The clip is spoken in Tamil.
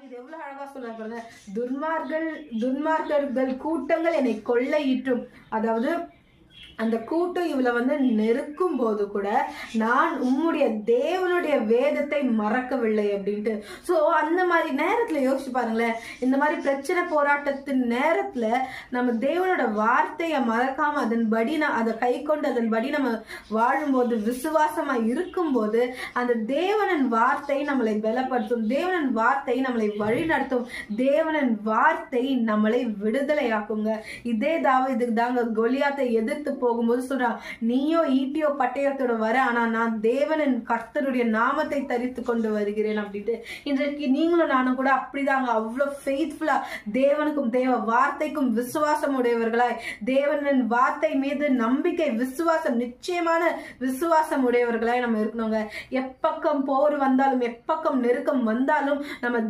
இது எவ்வளவு அழகா சொல்றாங்க. துன்மார்க்கர்கள் கூட்டங்கள் என்னை கொள்ளையிட்டும், அதாவது அந்த கூட்டம் இவளை நெருக்கும் போது கூட நான் உம்முடைய தேவனுடைய வேதத்தை மறக்கவில்லை அப்படின்ட்டு. ஸோ அந்த மாதிரி நேரத்துல யோசிச்சு பாருங்களேன், இந்த மாதிரி பிரச்சனை போராட்டத்தின் நேரத்துல நம்ம தேவனோட வார்த்தையை மறக்காம அதன்படி அதை கை கொண்டு அதன்படி நம்ம வாழும்போது, விசுவாசமா இருக்கும்போது, அந்த தேவனின் வார்த்தை நம்மளை பலப்படுத்தும், தேவனின் வார்த்தை நம்மளை வழி நடத்தும், தேவனின் வார்த்தை நம்மளை விடுதலையாக்குங்க. இதே இதுக்கு தாங்க கோலியாத்தை எதிர்த்து போகும்போது சொல்றான், நீயோ ஈட்டியோ பட்டயத்தோட வர, ஆனா நான் தேவனின் கர்த்தருடைய நாமத்தை தரித்து கொண்டு வருகிறேன் அப்படின்ட்டு. இன்றைக்கு நீங்களும் நானும் கூட அப்படிதாங்க, அவ்வளவு ஃபெய்த்ஃபுல்லா தேவனுக்கும் தேவ வார்த்தைக்கும் விசுவாசம் உடையவர்களாய், தேவனின் வார்த்தை மீது நம்பிக்கை, விசுவாசம், நிச்சயமான விசுவாசம் உடையவர்களாய் நம்ம இருக்கணுங்க. எப்பக்கம் போர் வந்தாலும், எப்பக்கம் நெருக்கம் வந்தாலும் நம்ம